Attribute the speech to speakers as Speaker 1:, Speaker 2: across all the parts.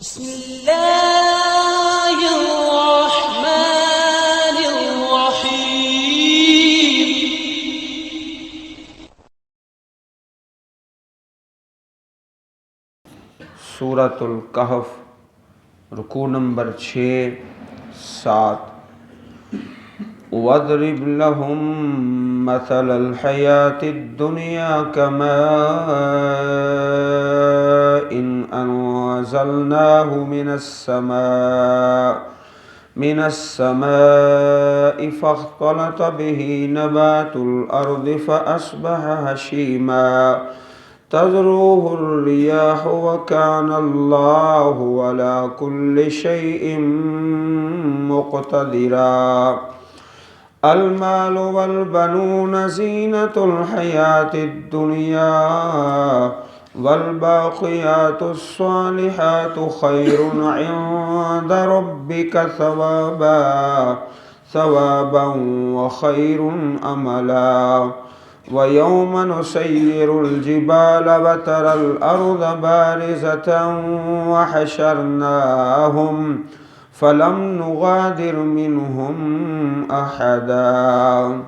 Speaker 1: بسم الله الرحمن الرحيم.
Speaker 2: سورۃ الکہف، رکوع نمبر 6-7۔ وَاضْرِبْ لَهُم مَّثَلَ الْحَيَاةِ الدُّنْيَا كَمَاءٍ أَنزَلْنَاهُ مِنَ السَّمَاءِ فاختلط به نبات الأرض فأصبح هشيما تذروه الرياح وكان الله على كل شيء مقتدرا المال والبنون زينة الحياة الدنيا والباقيات الصالحات خير عند ربك ثوابا وخير أملا ويوم نسير الجبال وترى الأرض بارزة وحشرناهم فلم نغادر منهم أحدا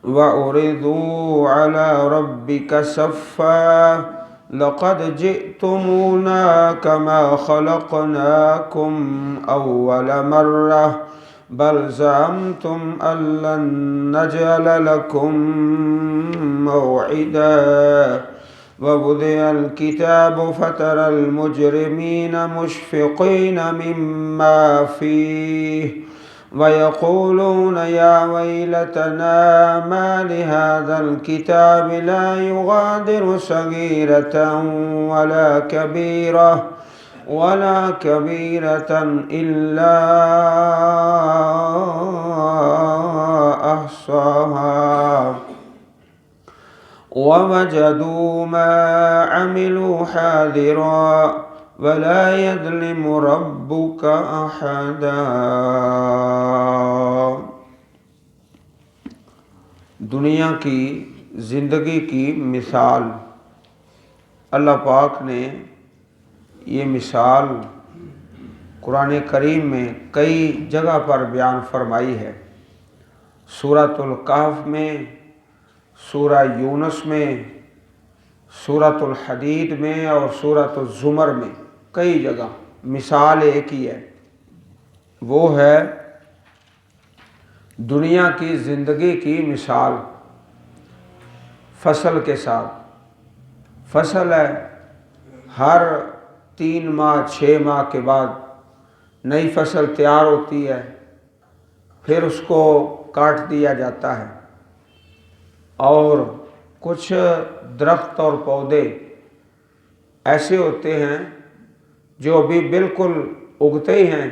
Speaker 2: وعرضوا على ربك صفا لقد جئتمونا كما خلقناكم أول مرة بل زعمتم أن لن نجعل لكم موعدا ووضع الكتاب فترى المجرمين مشفقين مما فيه ويقولون يا ويلتنا ما لهذا الكتاب لا يغادر صغيرة ولا كبيرة إلا أحصاها ووجدوا ما عملوا حاضرا ولا يظلم ربك أحدا۔ دنیا کی زندگی کی مثال اللہ پاک نے یہ مثال قرآن کریم میں کئی جگہ پر بیان فرمائی ہے۔ سورۃ الکہف میں، سورہ یونس میں، سورۃ الحدید میں اور سورۃ الزمر میں کئی جگہ مثال ایک ہی ہے، وہ ہے دنیا کی زندگی کی مثال فصل کے ساتھ۔ فصل ہے، ہر 3 ماہ 6 ماہ کے بعد نئی فصل تیار ہوتی ہے، پھر اس کو کاٹ دیا جاتا ہے، اور کچھ درخت اور پودے ایسے ہوتے ہیں جو ابھی بالکل اگتے ہی ہیں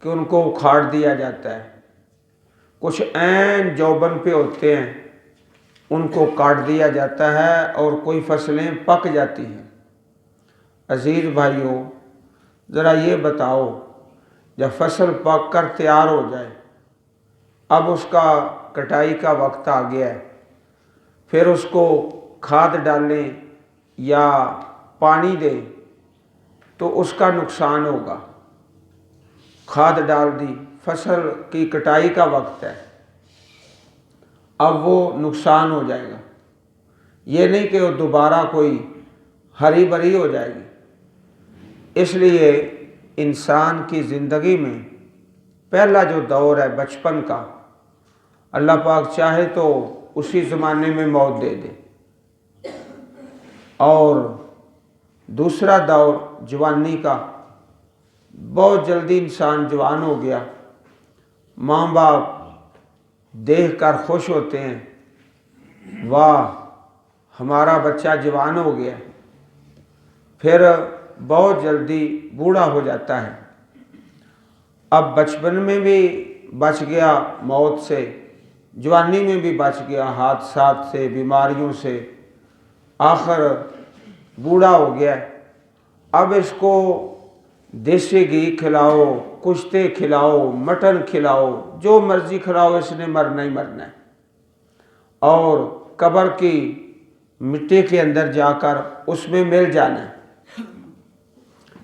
Speaker 2: کہ ان کو اکھاڑ دیا جاتا ہے، کچھ عین جوبن پہ ہوتے ہیں ان کو کاٹ دیا جاتا ہے، اور کوئی فصلیں پک جاتی ہیں۔ عزیز بھائیوں، ذرا یہ بتاؤ، جب فصل پک کر تیار ہو جائے، اب اس کا کٹائی کا وقت آ گیا ہے، پھر اس کو کھاد ڈالیں یا پانی دیں تو اس کا نقصان ہوگا۔ کھاد ڈال دی، فصل کی کٹائی کا وقت ہے، اب وہ نقصان ہو جائے گا، یہ نہیں کہ وہ دوبارہ کوئی ہری بھری ہو جائے گی۔ اس لیے انسان کی زندگی میں پہلا جو دور ہے بچپن کا، اللہ پاک چاہے تو اسی زمانے میں موت دے دے، اور دوسرا دور جوانی کا، بہت جلدی انسان جوان ہو گیا، ماں باپ دیکھ کر خوش ہوتے ہیں، واہ ہمارا بچہ جوان ہو گیا، پھر بہت جلدی بوڑھا ہو جاتا ہے۔ اب بچپن میں بھی بچ گیا موت سے، جوانی میں بھی بچ گیا حادثات سے، بیماریوں سے، آخر بوڑھا ہو گیا۔ اب اس کو دیسی گھی کھلاؤ، کشتے کھلاؤ، مٹن کھلاؤ، جو مرضی کھلاؤ، اس نے مرنا ہی مرنا ہے، اور قبر کی مٹی کے اندر جا کر اس میں مل جانا ہے۔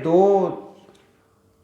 Speaker 2: 2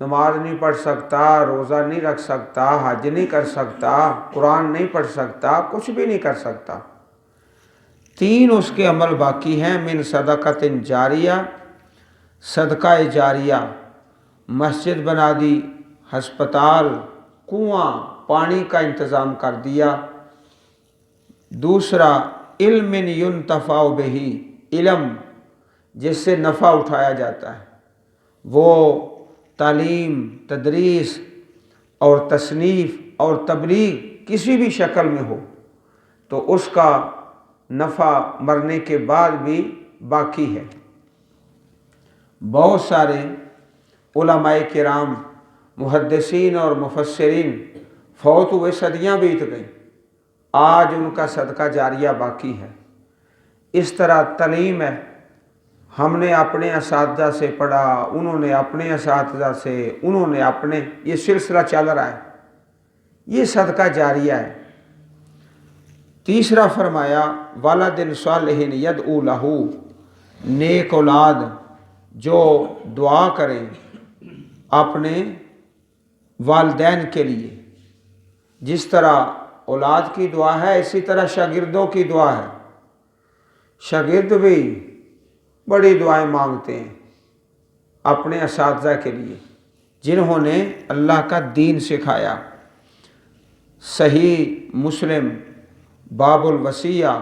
Speaker 2: نماز نہیں پڑھ سکتا، روزہ نہیں رکھ سکتا، حج نہیں کر سکتا، قرآن نہیں پڑھ سکتا، کچھ بھی نہیں کر سکتا۔ 3 اس کے عمل باقی ہیں، من صدقۃ جاریہ، صدقہ جاریہ، مسجد بنا دی، ہسپتال، کنواں، پانی کا انتظام کر دیا۔ دوسرا علم ینتفع بہ، علم جس سے نفع اٹھایا جاتا ہے، وہ تعلیم، تدریس اور تصنیف اور تبلیغ کسی بھی شکل میں ہو تو اس کا نفع مرنے کے بعد بھی باقی ہے۔ بہت سارے علماء کرام، محدثین اور مفسرین فوت ہوئے، صدیاں بیت گئیں، آج ان کا صدقہ جاریہ باقی ہے۔ اس طرح تعلیم ہے، ہم نے اپنے اساتذہ سے پڑھا، انہوں نے اپنے اساتذہ سے، انہوں نے اپنے، یہ سلسلہ چل رہا ہے، یہ صدقہ جاریہ ہے۔ تیسرا فرمایا والد صالح یدعو لہ، نیک اولاد جو دعا کریں اپنے والدین کے لیے۔ جس طرح اولاد کی دعا ہے اسی طرح شاگردوں کی دعا ہے، شاگرد بھی بڑی دعائیں مانگتے ہیں اپنے اساتذہ کے لیے جنہوں نے اللہ کا دین سکھایا۔ صحیح مسلم باب الوصیہ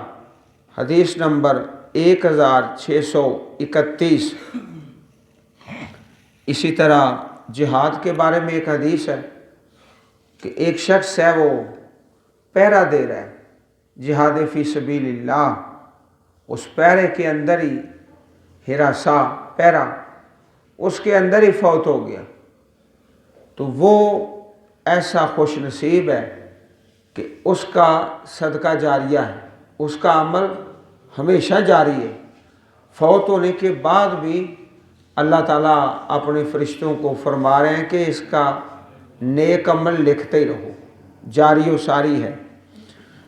Speaker 2: حدیث نمبر 1631۔ اسی طرح جہاد کے بارے میں ایک حدیث ہے کہ ایک شخص ہے وہ پہرا دے رہا ہے جہاد فی سبیل اللہ، اس پہرے کے اندر ہی ہراساں پہرا، اس کے اندر ہی فوت ہو گیا، تو وہ ایسا خوش نصیب ہے کہ اس کا صدقہ جاریہ ہے، اس کا عمل ہمیشہ جاری ہے۔ فوت ہونے کے بعد بھی اللہ تعالیٰ اپنے فرشتوں کو فرما رہے ہیں کہ اس کا نیک عمل لکھتے ہی رہو، جاری و ساری ہے۔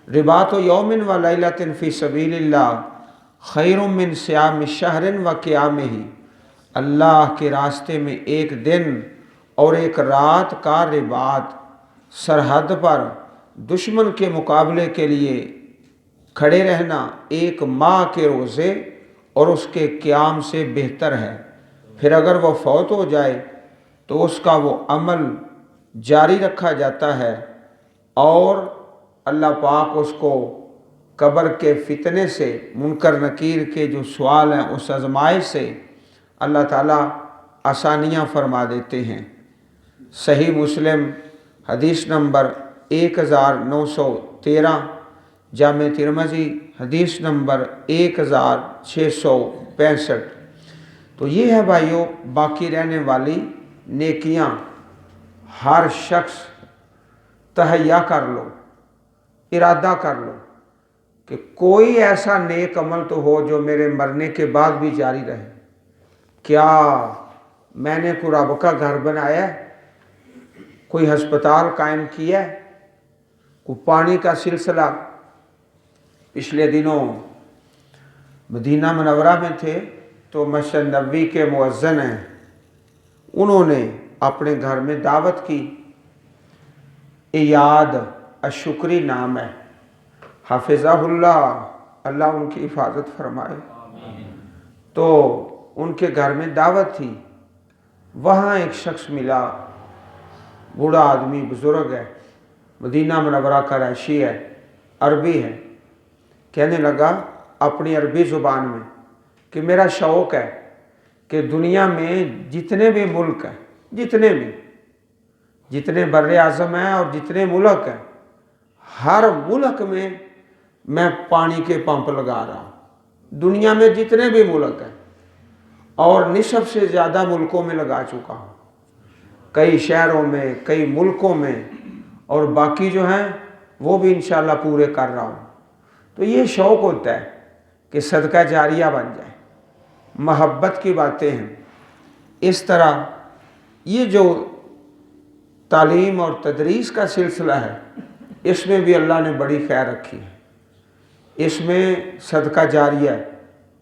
Speaker 2: رباط یوم و لیلۃ فی سبیل اللہ خیر من صیام شہر و قیامہ، اللہ کے راستے میں ایک دن اور ایک رات کا رباط، سرحد پر دشمن کے مقابلے کے لیے کھڑے رہنا ایک ماہ کے روزے اور اس کے قیام سے بہتر ہے۔ پھر اگر وہ فوت ہو جائے تو اس کا وہ عمل جاری رکھا جاتا ہے اور اللہ پاک اس کو قبر کے فتنے سے، منکر نکیر کے جو سوال ہیں اس آزمائش سے اللہ تعالیٰ آسانیاں فرما دیتے ہیں۔ صحیح مسلم حدیث نمبر 1913، جامع ترمذی حدیث نمبر 1665۔ تو یہ ہے بھائیوں باقی رہنے والی نیکیاں، ہر شخص تہیا کر لو، ارادہ کر لو کہ کوئی ایسا نیک عمل تو ہو جو میرے مرنے کے بعد بھی جاری رہے۔ کیا میں نے کوئی رب کا گھر بنایا ہے، کوئی ہسپتال قائم کیا ہے، کوئی پانی کا سلسلہ؟ پچھلے دنوں مدینہ منورہ میں تھے تو مسجد نبوی کے مؤذن ہیں، انہوں نے اپنے گھر میں دعوت کی، ایاد الشکری نام ہے، حافظہ اللہ، اللہ ان کی حفاظت فرمائے۔ تو ان کے گھر میں دعوت تھی، وہاں ایک شخص ملا، بوڑھا آدمی، بزرگ ہے، مدینہ منورہ کا رہائشی ہے، عربی ہے۔ کہنے لگا اپنی عربی زبان میں کہ میرا شوق ہے کہ دنیا میں جتنے بھی ملک ہیں، جتنے بر اعظم ہیں اور جتنے ملک ہیں، ہر ملک میں میں پانی کے پمپ لگا رہا ہوں، دنیا میں جتنے بھی ملک ہیں، اور نصف سے زیادہ ملکوں میں لگا چکا ہوں، کئی شہروں میں، کئی ملکوں میں، اور باقی جو ہیں وہ بھی انشاءاللہ پورے کر رہا ہوں۔ تو یہ شوق ہوتا ہے کہ صدقہ جاریہ بن جائے، محبت کی باتیں ہیں۔ اس طرح یہ جو تعلیم اور تدریس کا سلسلہ ہے، اس میں بھی اللہ نے بڑی خیر رکھی ہے، اس میں صدقہ جاریہ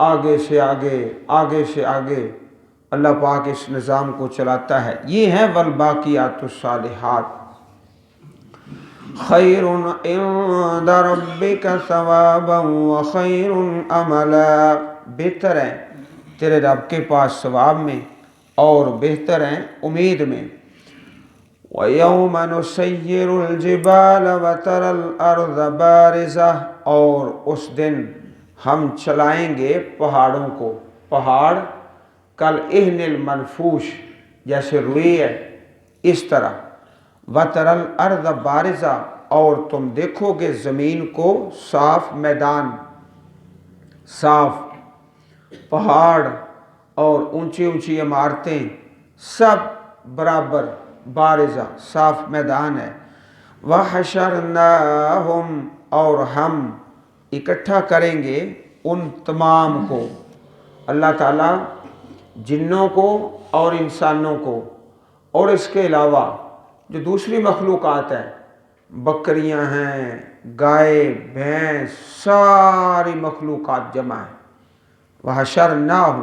Speaker 2: آگے سے آگے، آگے سے آگے اللہ پاک اس نظام کو چلاتا ہے۔ یہ ہیں والباقیات الصالحات خیر عند ربک ثوابا وخیر عملا، بہتر ہیں تیرے رب کے پاس ثواب میں اور بہتر ہیں امید میں۔ وَيَوْمَ نُسَيِّرُ الْجِبَالَ وَتَرَى الْأَرْضَ بَارِزَةً، اور اس دن ہم چلائیں گے پہاڑوں کو، پہاڑ کالعہن المنفوش، جیسے روئی ہے اس طرح۔ وَتَرَى الْأَرْضَ بَارِزَةً، اور تم دیکھو گے زمین کو صاف میدان، صاف پہاڑ اور اونچی اونچی عمارتیں سب برابر، بارزہ صاف میدان ہے۔ وَحَشَرْنَاهُمْ، اور ہم اکٹھا کریں گے ان تمام کو، اللہ تعالیٰ جنوں کو اور انسانوں کو، اور اس کے علاوہ جو دوسری مخلوقات ہیں، بکریاں ہیں، گائے، بھینس، ساری مخلوقات جمع ہیں۔ وَحَشَرْنَاهُمْ،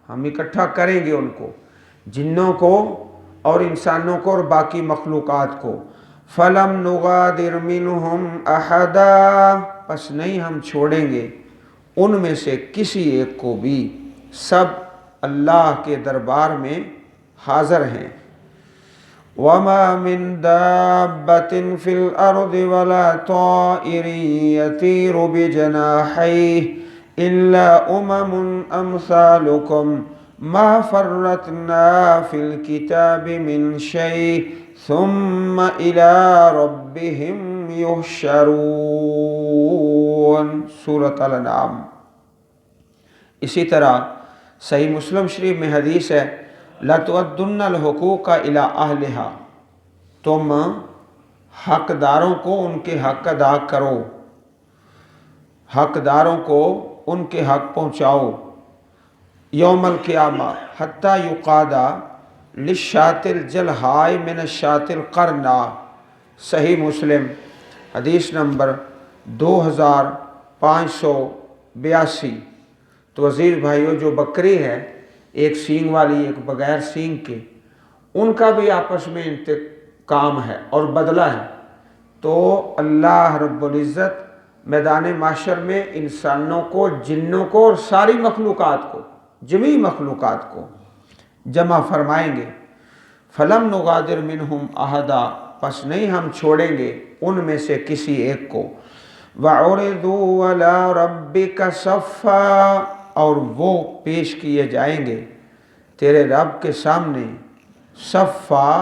Speaker 2: ہم اکٹھا کریں گے ان کو، جنوں کو اور انسانوں کو اور باقی مخلوقات کو۔ فَلَمْ نُغَادِرْ مِنْهُمْ أَحَدًا، پس نہیں ہم چھوڑیں گے ان میں سے کسی ایک کو بھی، سب اللہ کے دربار میں حاضر ہیں۔ وَمَا مِن دَابَّةٍ فِي الْأَرْضِ وَلَا طَائِرٍ يَطِيرُ بِجَنَاحَيْهِ إِلَّا أُمَمٌ أَمْثَالُكُمْ مَا فَرَّطْنَا فِي الْكِتَابِ مِنْ شَيْءٍ ثُمَّ إِلَى رَبِّهِمْ يُحْشَرُونَ، سورۃ الانعام۔ اسی طرح صحیح مسلم شریف میں حدیث ہے، لَتُؤَدُّنَّ الْحُقُوقَ إِلَىٰ أَهْلِهَا، تم حقداروں کو ان کے حق ادا کرو، حقداروں کو ان کے حق پہنچاؤ۔ یوم القیامہ حتیٰ یقادا للشاة الجلحاء من الشاة القرناء، صحیح مسلم حدیث نمبر 2582۔ تو عزیز بھائیوں، جو بکری ہے، ایک سینگ والی ایک بغیر سینگ کے، ان کا بھی آپس میں انتقام ہے اور بدلہ ہے۔ تو اللہ رب العزت میدان محشر میں انسانوں کو، جنوں کو اور ساری مخلوقات کو، جمیع مخلوقات کو جمع فرمائیں گے۔ فَلَمْ نُغَادِرْ مِنْهُمْ أَحَدًا، پس نہیں ہم چھوڑیں گے ان میں سے کسی ایک کو۔ وَعُرِضُوا عَلَىٰ رَبِّكَ صَفًّا، اور وہ پیش کیے جائیں گے تیرے رب کے سامنے، صفا،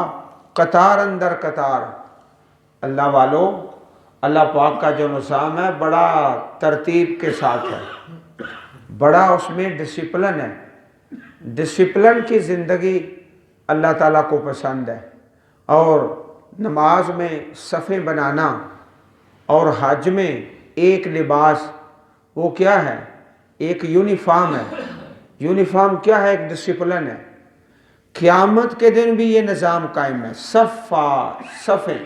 Speaker 2: قطار اندر قطار۔ اللہ والو، اللہ پاک کا جو نظام ہے بڑا ترتیب کے ساتھ ہے، بڑا اس میں ڈسپلن ہے۔ ڈسپلن کی زندگی اللہ تعالیٰ کو پسند ہے، اور نماز میں صفیں بنانا اور حج میں ایک لباس، وہ کیا ہے؟ ایک یونیفارم ہے۔ یونیفارم کیا ہے؟ ایک ڈسپلن ہے۔ قیامت کے دن بھی یہ نظام قائم ہے، صفیں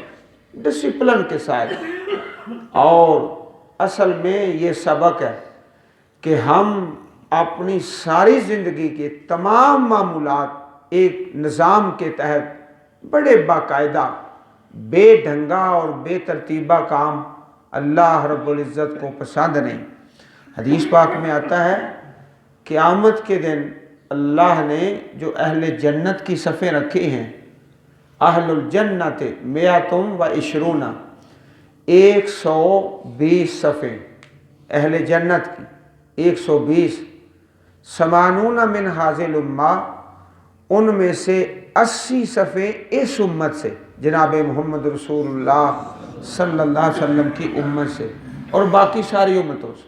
Speaker 2: ڈسپلن کے ساتھ۔ اور اصل میں یہ سبق ہے کہ ہم اپنی ساری زندگی کے تمام معمولات ایک نظام کے تحت، بڑے باقاعدہ، بے ڈھنگا اور بے ترتیبہ کام اللہ رب العزت کو پسند نہیں۔ حدیث پاک میں آتا ہے قیامت کے دن اللہ نے جو اہل جنت کی صفیں رکھی ہیں، اہل الجنت 120، 120 صفیں اہل جنت کی، 120، 80 من حاذل الامہ، ان میں سے 80 صفیں اس امت سے، جناب محمد رسول اللہ صلی اللہ علیہ وسلم کی امت سے، اور باقی ساری امتوں سے۔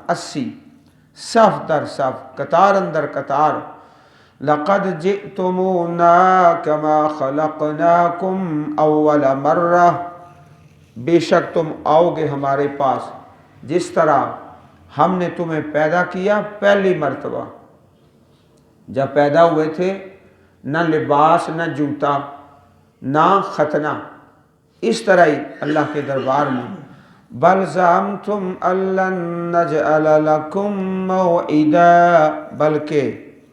Speaker 2: 80، صف در صف، قطار اندر قطار۔ لَقَدْ جِئْتُمُونَا كَمَا خَلَقْنَاكُمْ أَوَّلَ مَرَّةٍ، بے شک تم آؤ گے ہمارے پاس جس طرح ہم نے تمہیں پیدا کیا پہلی مرتبہ۔ جب پیدا ہوئے تھے نہ لباس، نہ جوتا، نہ ختنہ، اس طرح ہی اللہ کے دربار میں۔ بل زعمتم ان لن نجعل لكم موعدا، بلکہ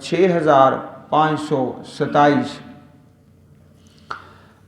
Speaker 2: 6527।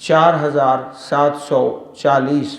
Speaker 2: 4740।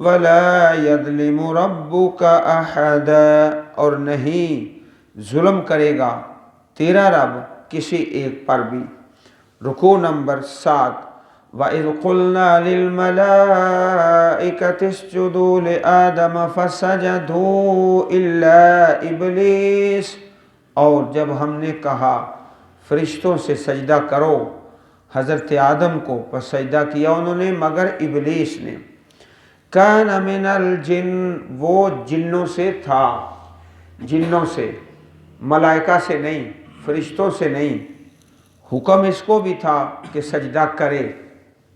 Speaker 2: ولا یظلم ربک احد، اور نہیں ظلم کرے گا تیرا رب کسی ایک پر بھی۔ رکوع نمبر 7۔ وَإِذْ قُلْنَا لِلْمَلَائِكَةِ اسْجُدُوا لِآدَمَ فَسَجَدُوا إِلَّا إِبْلِيسَ، اور جب ہم نے کہا فرشتوں سے سجدہ کرو حضرت آدم کو، پس سجدہ کیا انہوں نے مگر ابلیس نے۔ کان من الجن، وہ جنوں سے تھا، جنوں سے، ملائکہ سے نہیں، فرشتوں سے نہیں۔ حکم اس کو بھی تھا کہ سجدہ کرے،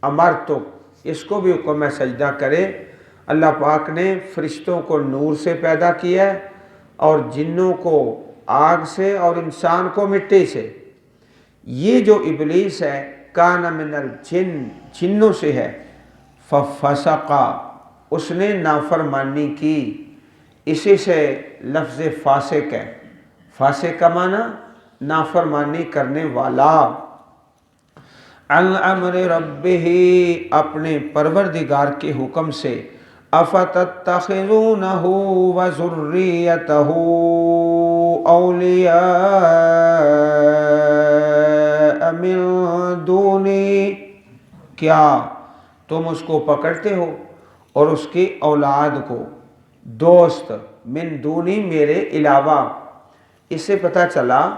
Speaker 2: امر تو اس کو بھی حکم ہے سجدہ کرے۔ اللہ پاک نے فرشتوں کو نور سے پیدا کیا ہے اور جنوں کو آگ سے اور انسان کو مٹی سے۔ یہ جو ابلیس ہے کان من الجن، جنوں سے ہے، ففسقا، اس نے نافرمانی کی، اسی سے لفظ فاسق ہے۔ فاسق کا معنی نافرمانی کرنے والا۔ عن امر ربہ، اپنے پروردگار کے حکم سے۔ افتتخذونہ وذریتہ اولیاء من دونی، کیا تم اس کو پکڑتے ہو اور اس کی اولاد کو دوست، من دونی میرے علاوہ۔ اس سے پتہ چلا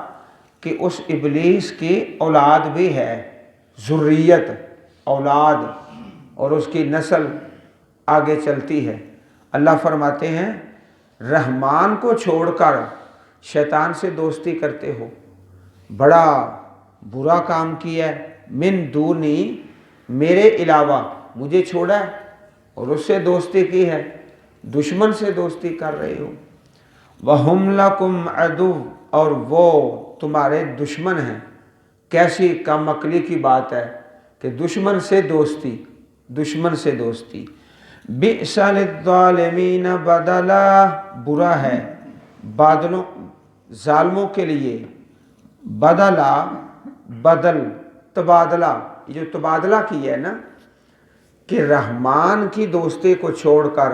Speaker 2: کہ اس ابلیس کی اولاد بھی ہے، ذریت، اولاد، اور اس کی نسل آگے چلتی ہے۔ اللہ فرماتے ہیں رحمان کو چھوڑ کر شیطان سے دوستی کرتے ہو، بڑا برا کام کیا ہے۔ من دونی، میرے علاوہ، مجھے چھوڑا ہے اور اس سے دوستی کی ہے، دشمن سے دوستی کر رہے ہو۔ وَهُمْ لَكُمْ عَدُوٌّ، اور وہ تمہارے دشمن ہیں۔ کیسی کم عقلی کی بات ہے کہ دشمن سے دوستی، دشمن سے دوستی۔ بِئْسَ لِلظَّالِمِينَ بَدَلًا، برا ہے بادلوں ظالموں کے لیے، بدلا، بدل، تبادلہ، یہ جو تبادلہ کیا ہے نا کہ رحمان کی دوستی کو چھوڑ کر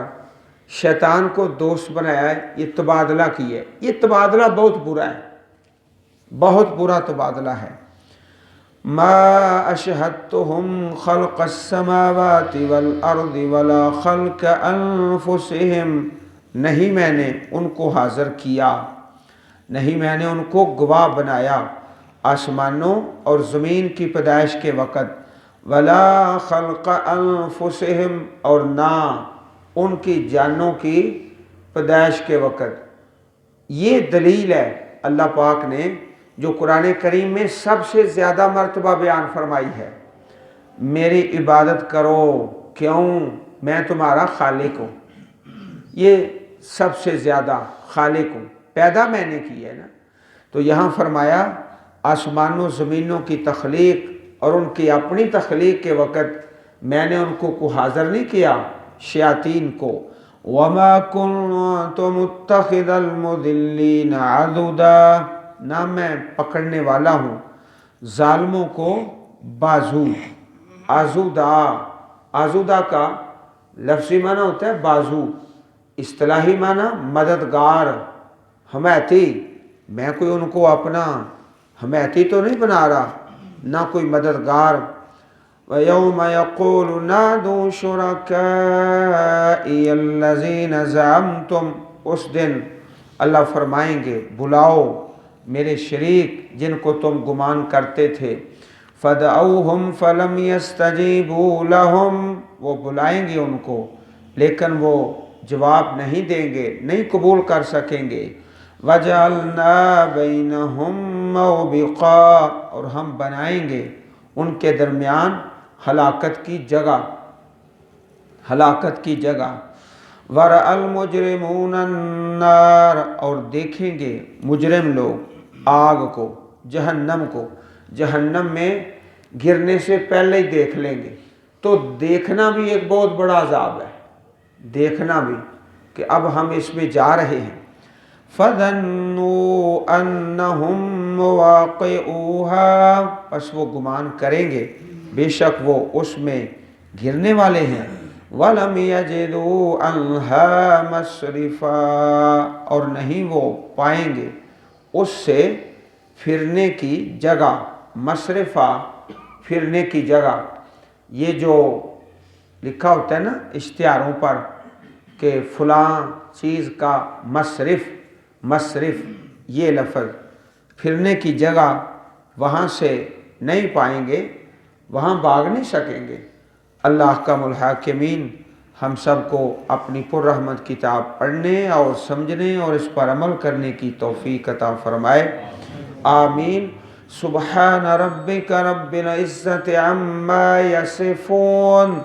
Speaker 2: شیطان کو دوست بنایا ہے، یہ تبادلہ کیا ہے۔ یہ تبادلہ بہت برا ہے، بہت برا تبادلہ ہے۔ ما اشہدتہم خلق السماوات والارض ولا خلق انفسہم، نہیں میں نے ان کو حاضر کیا، نہیں میں نے ان کو گواہ بنایا آسمانوں اور زمین کی پیدائش کے وقت، ولا خلق انفسہم، اور نہ ان کی جانوں کی پیدائش کے وقت۔ یہ دلیل ہے اللہ پاک نے جو قرآن کریم میں سب سے زیادہ مرتبہ بیان فرمائی ہے، میری عبادت کرو، کیوں؟ میں تمہارا خالق ہوں۔ یہ سب سے زیادہ خالق ہوں، پیدا میں نے کی ہے نا۔ تو یہاں فرمایا آسمانوں زمینوں کی تخلیق اور ان کی اپنی تخلیق کے وقت میں نے ان کو حاضر نہیں کیا، شیاطین کو۔ وَمَا كُنْتُ مُتَّخِذَ الْمُضِلِّينَ عَضُدًا، نہ میں پکڑنے والا ہوں ظالموں کو بازو۔ آزودہ، آزودہ کا لفظی معنی ہوتا ہے بازو، اصطلاحی معنی مددگار، حمایتی۔ میں کوئی ان کو اپنا حمایتی تو نہیں بنا رہا، نہ کوئی مددگار۔ وَيَوْمَ يَقُولُ نَادُوا شُرَكَائِيَ الَّذِينَ زَعَمْتُمْ، اس دن اللہ فرمائیں گے بلاؤ میرے شریک جن کو تم گمان کرتے تھے۔ فَدَعَوْهُمْ فَلَمْ يَسْتَجِيبُوا لَهُمْ، وہ بلائیں گے ان کو لیکن وہ جواب نہیں دیں گے، نہیں قبول کر سکیں گے۔ وَجَعَلْنَا بَيْنَهُمْ مَوْبِقًا، اور ہم بنائیں گے ان کے درمیان ہلاکت کی جگہ، ہلاکت کی جگہ۔ وَرَأَى الْمُجْرِمُونَ النَّارَ، اور دیکھیں گے مجرم لوگ آگ کو، جہنم کو، جہنم میں گرنے سے پہلے ہی دیکھ لیں گے۔ تو دیکھنا بھی ایک بہت بڑا عذاب ہے، دیکھنا بھی کہ اب ہم اس میں جا رہے ہیں۔ فَظَنُّوا أَنَّهُمْ مُوَاقِعُوهَا، پس وہ گمان کریں گے بے شک وہ اس میں گرنے والے ہیں۔ وَلَمْ يَجِدُوا عَنْهَا مَصْرِفًا، اور نہیں وہ پائیں گے اس سے پھرنے کی جگہ، مصرفہ پھرنے کی جگہ۔ یہ جو لکھا ہوتا ہے نا اشتہاروں پر کہ فلاں چیز کا مصرف، مصرف یہ لفظ، پھرنے کی جگہ وہاں سے نہیں پائیں گے، وہاں بھاگ نہیں سکیں گے۔ اللہ احکم الحاکمین ہم سب کو اپنی پر رحمت کتاب پڑھنے اور سمجھنے اور اس پر عمل کرنے کی توفیق عطا فرمائے، آمین۔ سبحان ربک رب العزت عما یصفون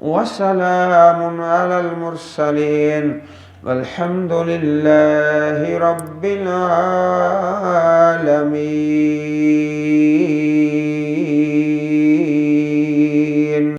Speaker 2: وسلام علی المرسلین والحمد للہ رب العالمین۔